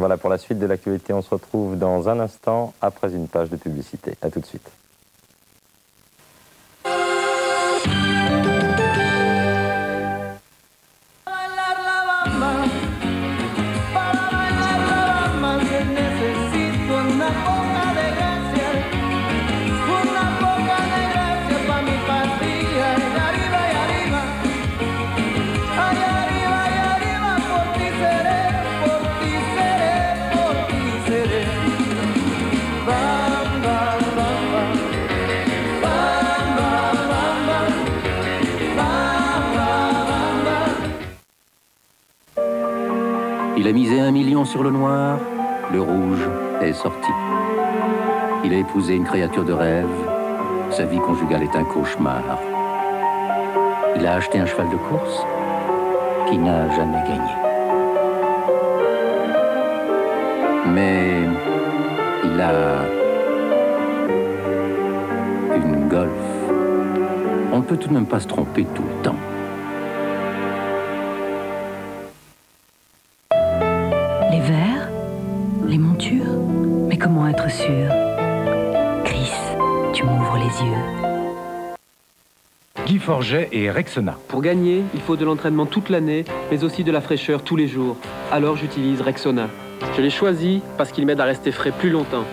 Voilà, pour la suite de l'actualité, on se retrouve dans un instant après une page de publicité. A tout de suite. Il a misé 1 million sur le noir, le rouge est sorti. Il a épousé une créature de rêve, sa vie conjugale est un cauchemar. Il a acheté un cheval de course qui n'a jamais gagné. Mais il a une Golf. On ne peut tout de même pas se tromper tout le temps. Les verres, les montures, mais comment être sûr? Chris, tu m'ouvres les yeux. Guy Forget et Rexona. Pour gagner, il faut de l'entraînement toute l'année, mais aussi de la fraîcheur tous les jours. Alors j'utilise Rexona. Je l'ai choisi parce qu'il m'aide à rester frais plus longtemps,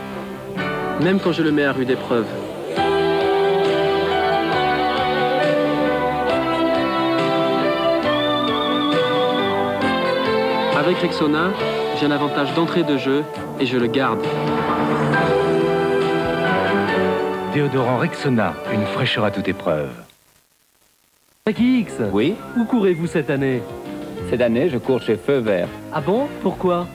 même quand je le mets à rude épreuve. Avec Rexona, j'ai un avantage d'entrée de jeu et je le garde. Déodorant Rexona, une fraîcheur à toute épreuve. X, Oui, où courez-vous cette année? cette année, je cours chez Feu Vert. Ah bon? Pourquoi?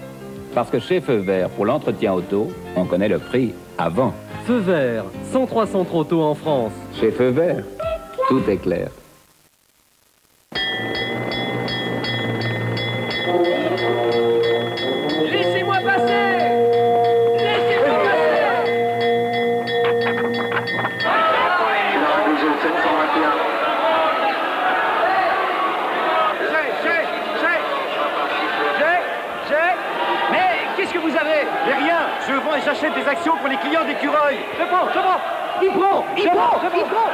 Parce que chez Feu Vert, pour l'entretien auto, on connaît le prix avant. Feu Vert, 103 centres auto en France. Chez Feu Vert, tout est clair. Laissez-moi passer! Laissez-moi passer! Mais qu'est-ce que vous avez? Mais rien, je vends et j'achète des actions pour les clients d'écureuil. Je prends! Il prend!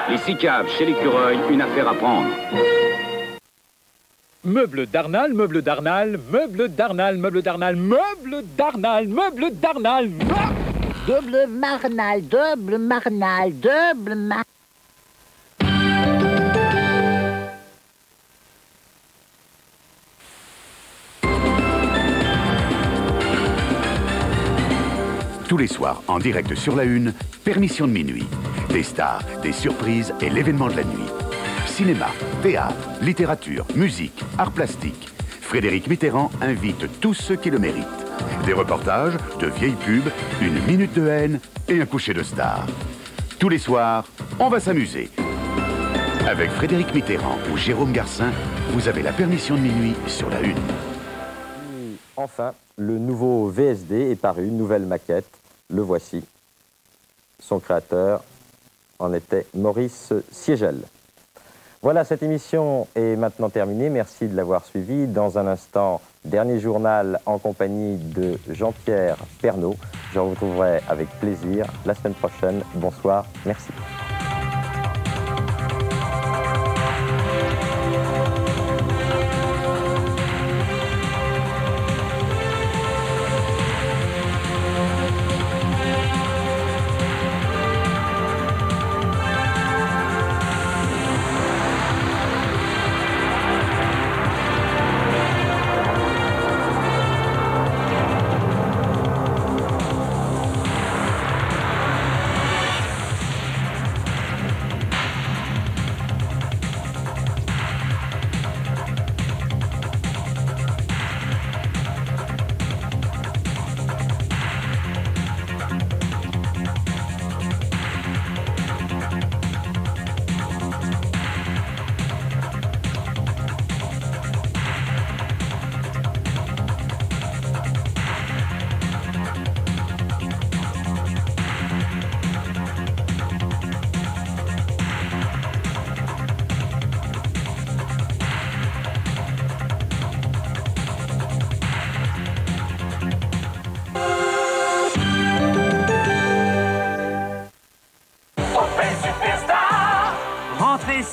Les 6 caves chez l'écureuil, une affaire à prendre. Meubles d'Arnal, meubles d'Arnal, meubles d'Arnal, meubles d'Arnal, meubles d'Arnal, meubles d'Arnal. Double marnal, double marnal, double marnal. Tous les soirs, en direct sur la Une, Permission de minuit. Des stars, des surprises et l'événement de la nuit. Cinéma, théâtre, littérature, musique, arts plastiques. Frédéric Mitterrand invite tous ceux qui le méritent. Des reportages, de vieilles pubs, une minute de haine et un coucher de stars. Tous les soirs, on va s'amuser. Avec Frédéric Mitterrand ou Jérôme Garcin, vous avez la Permission de minuit sur la Une. Enfin, le nouveau VSD est paru, une nouvelle maquette. Le voici. Son créateur en était Maurice Siegel. Voilà, cette émission est maintenant terminée. Merci de l'avoir suivie. Dans un instant, dernier journal en compagnie de Jean-Pierre Pernaut. Je vous retrouverai avec plaisir la semaine prochaine. Bonsoir, merci.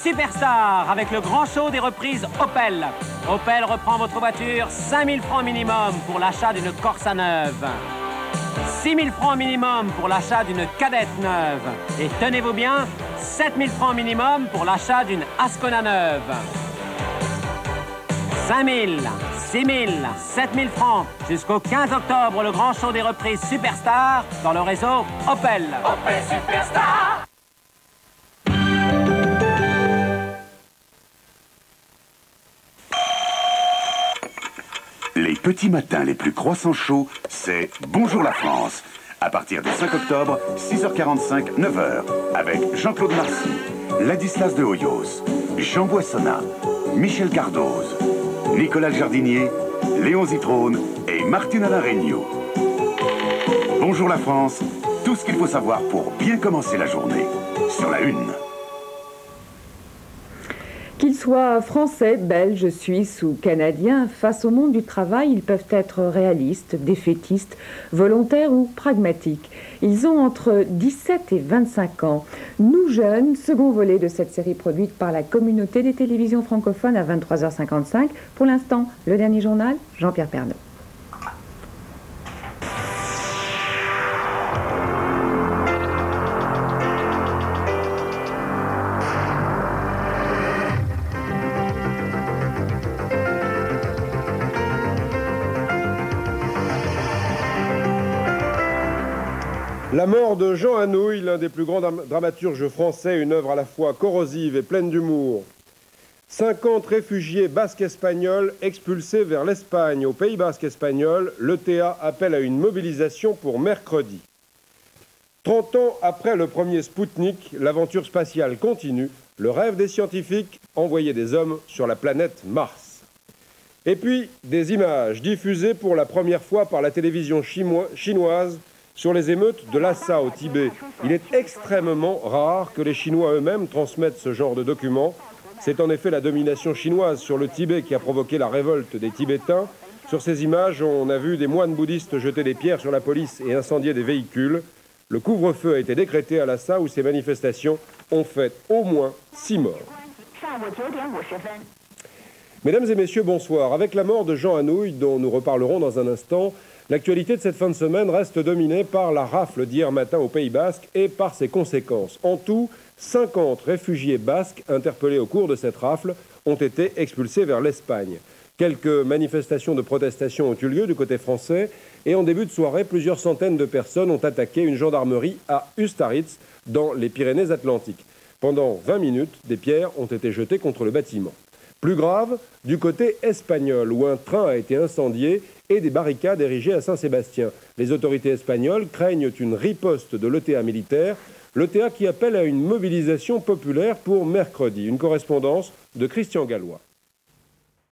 Superstar avec le grand show des reprises Opel. Opel reprend votre voiture, 5 000 francs minimum pour l'achat d'une Corsa neuve. 6 000 francs minimum pour l'achat d'une Cadette neuve. Et tenez-vous bien, 7 000 francs minimum pour l'achat d'une Ascona neuve. 5 000, 6 000, 7 000 francs. Jusqu'au 15 octobre, le grand show des reprises Superstar dans le réseau Opel. Opel Superstar. Les petits matins les plus croissants chauds, c'est Bonjour la France. À partir du 5 octobre, 6h45, 9h, avec Jean-Claude Marcy, Ladislas de Hoyos, Jean Boissonnat, Michel Cardoz, Nicolas Jardinier, Léon Zitrone et Martine Alain Regnault. Bonjour la France, tout ce qu'il faut savoir pour bien commencer la journée. Sur la Une. Qu'ils soient français, belges, suisses ou canadiens, face au monde du travail, ils peuvent être réalistes, défaitistes, volontaires ou pragmatiques. Ils ont entre 17 et 25 ans. Nous jeunes, second volet de cette série produite par la communauté des télévisions francophones à 23h55. Pour l'instant, le dernier journal, Jean-Pierre Pernaut. La mort de Jean Anouilh, l'un des plus grands dramaturges français, une œuvre à la fois corrosive et pleine d'humour. 50 réfugiés basques espagnols expulsés vers l'Espagne. Au Pays basque espagnol, l'ETA appelle à une mobilisation pour mercredi. 30 ans après le premier Spoutnik, l'aventure spatiale continue. Le rêve des scientifiques, envoyer des hommes sur la planète Mars. Et puis, des images diffusées pour la première fois par la télévision chinoise sur les émeutes de Lhasa au Tibet. Il est extrêmement rare que les Chinois eux-mêmes transmettent ce genre de documents. C'est en effet la domination chinoise sur le Tibet qui a provoqué la révolte des Tibétains. Sur ces images, on a vu des moines bouddhistes jeter des pierres sur la police et incendier des véhicules. Le couvre-feu a été décrété à Lhasa où ces manifestations ont fait au moins 6 morts. Mesdames et messieurs, bonsoir. Avec la mort de Jean Anouilh, dont nous reparlerons dans un instant, l'actualité de cette fin de semaine reste dominée par la rafle d'hier matin au Pays basque et par ses conséquences. En tout, 50 réfugiés basques interpellés au cours de cette rafle ont été expulsés vers l'Espagne. Quelques manifestations de protestation ont eu lieu du côté français et en début de soirée, plusieurs centaines de personnes ont attaqué une gendarmerie à Ustaritz, dans les Pyrénées-Atlantiques. Pendant 20 minutes, des pierres ont été jetées contre le bâtiment. Plus grave, du côté espagnol, où un train a été incendié et des barricades érigées à Saint-Sébastien. Les autorités espagnoles craignent une riposte de l'ETA militaire, l'ETA qui appelle à une mobilisation populaire pour mercredi. Une correspondance de Christian Gallois.